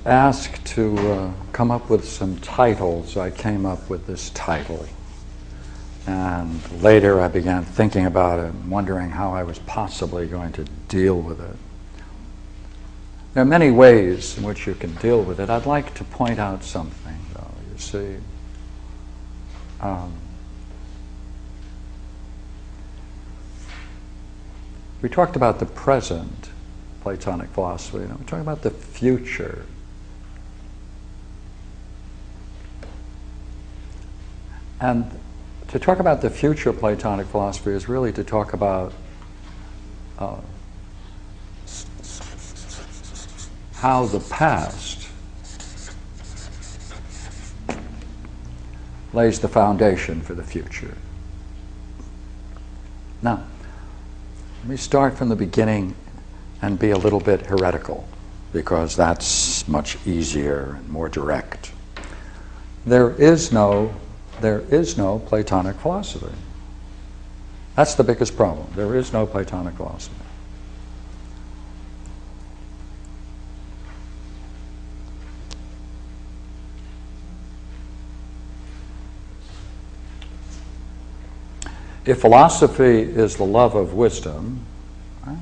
asked to come up with some titles, I came up with this title. And later I began thinking about it and wondering how I was possibly going to deal with it. There are many ways in which you can deal with it. I'd like to point out something, though, you see. We talked about the present, Platonic philosophy. We're talking about the future. And to talk about the future Platonic philosophy is really to talk about how the past lays the foundation for the future. Now, let me start from the beginning and be a little bit heretical, because that's much easier and more direct. There is no Platonic philosophy. That's the biggest problem. There is no Platonic philosophy. If philosophy is the love of wisdom, right,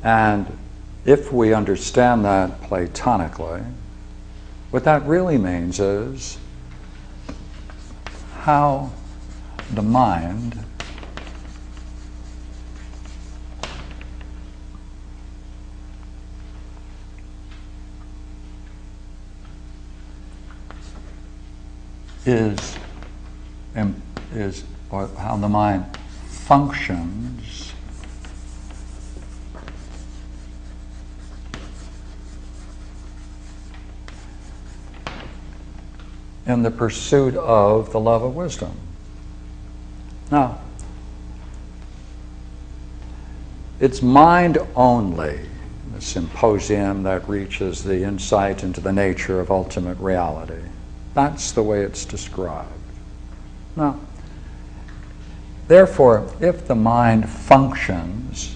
and if we understand that Platonically, what that really means is how the mind or how the mind functions in the pursuit of the love of wisdom. Now, it's mind only, the symposium that reaches the insight into the nature of ultimate reality. That's the way it's described. Now, therefore, if the mind functions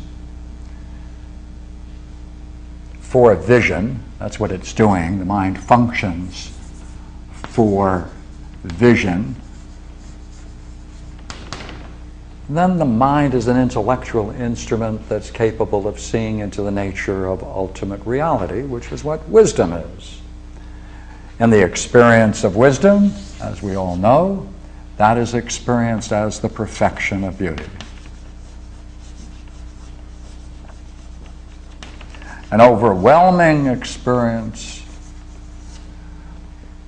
for a vision, that's what it's doing, the mind functions for vision, then the mind is an intellectual instrument that's capable of seeing into the nature of ultimate reality, which is what wisdom is. And the experience of wisdom, as we all know, that is experienced as the perfection of beauty. An overwhelming experience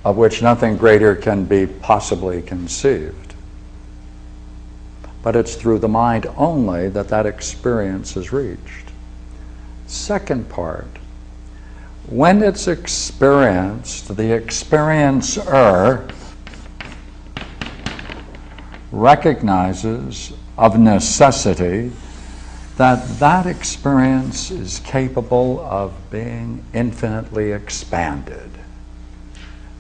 of which nothing greater can be possibly conceived. But it's through the mind only that that experience is reached. Second part, when it's experienced, the experiencer recognizes of necessity that that experience is capable of being infinitely expanded,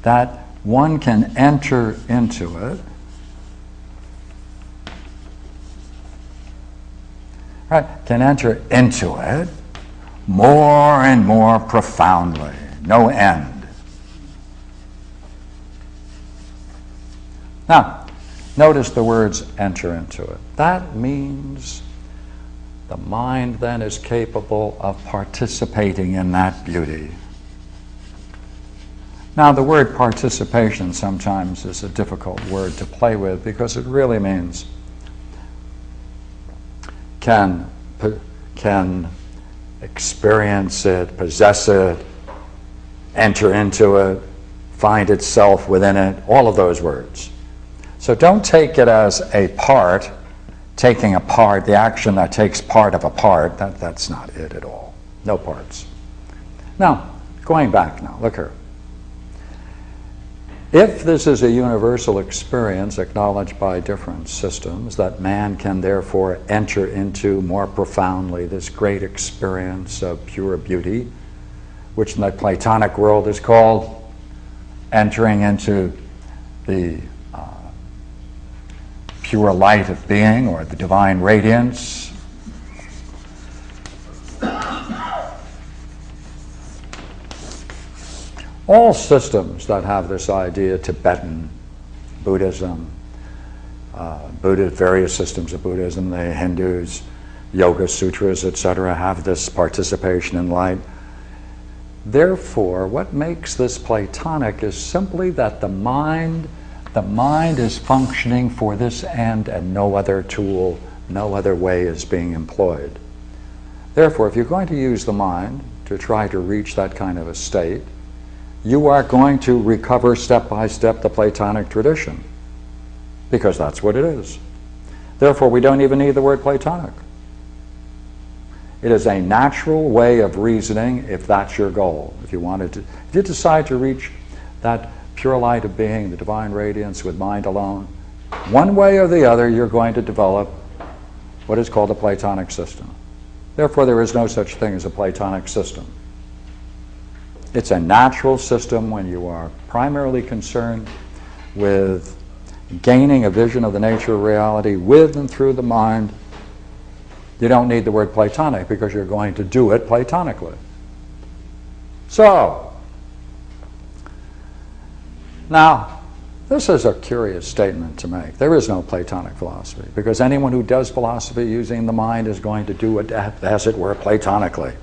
that one can enter into it, more and more profoundly, no end. Now, notice the words enter into it. That means the mind then is capable of participating in that beauty. Now, the word participation sometimes is a difficult word to play with because it really means can experience it, possess it, enter into it, find itself within it, all of those words. So don't take it as a part, taking a part, the action that takes part of a part. That's not it at all. No parts. Now, going back now, look here. If this is a universal experience acknowledged by different systems, that man can therefore enter into more profoundly this great experience of pure beauty, which in the Platonic world is called entering into the pure light of being or the divine radiance. All systems that have this idea, Tibetan Buddhism, various systems of Buddhism, the Hindus, Yoga Sutras, etc., have this participation in light. Therefore, what makes this Platonic is simply that the mind is functioning for this end and no other tool, no other way is being employed. Therefore, if you're going to use the mind to try to reach that kind of a state, you are going to recover step by step the Platonic tradition, because that's what it is. Therefore, we don't even need the word Platonic. It is a natural way of reasoning if that's your goal. If you decide to reach that pure light of being, the divine radiance with mind alone, one way or the other you're going to develop what is called a Platonic system. Therefore, there is no such thing as a Platonic system. It's a natural system when you are primarily concerned with gaining a vision of the nature of reality with and through the mind. You don't need the word Platonic because you're going to do it Platonically. So, now, this is a curious statement to make. There is no Platonic philosophy, because anyone who does philosophy using the mind is going to do it, as it were, Platonically.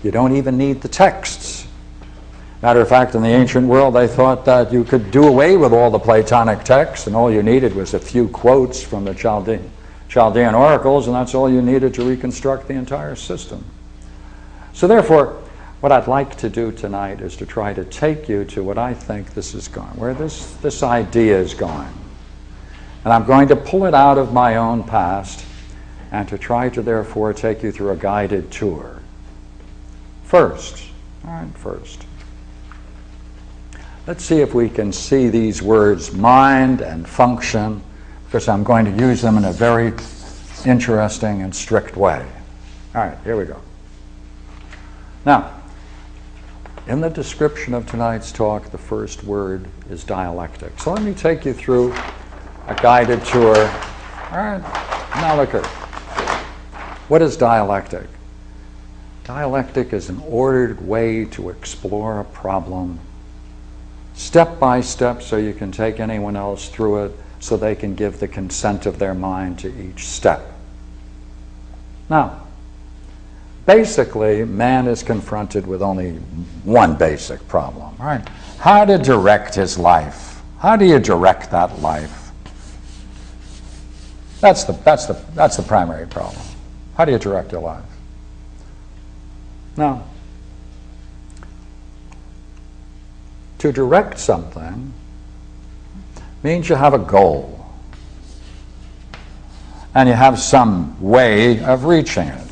You don't even need the texts. Matter of fact, in the ancient world, they thought that you could do away with all the Platonic texts, and all you needed was a few quotes from the Chaldean oracles, and that's all you needed to reconstruct the entire system. So therefore, what I'd like to do tonight is to try to take you to what I think this is going, where this idea is going. And I'm going to pull it out of my own past and to try to therefore take you through a guided tour. First, let's see if we can see these words mind and function, because I'm going to use them in a very interesting and strict way. All right, here we go. Now, in the description of tonight's talk, the first word is dialectic. So let me take you through a guided tour. All right, now look here. What is dialectic? Dialectic is an ordered way to explore a problem step by step, so you can take anyone else through it so they can give the consent of their mind to each step. Now, basically, man is confronted with only one basic problem, right? How to direct his life. How do you direct that life? That's the primary problem. How do you direct your life? Now, to direct something means you have a goal, and you have some way of reaching it.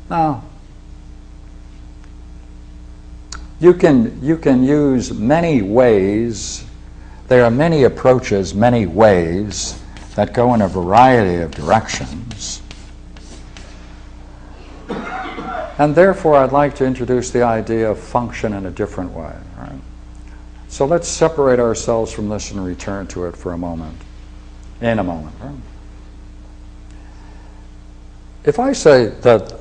Now, you can use many ways. There are many approaches, many ways that go in a variety of directions. And therefore, I'd like to introduce the idea of function in a different way. Right? So let's separate ourselves from this and return to it for a moment. In a moment. Right? If I say that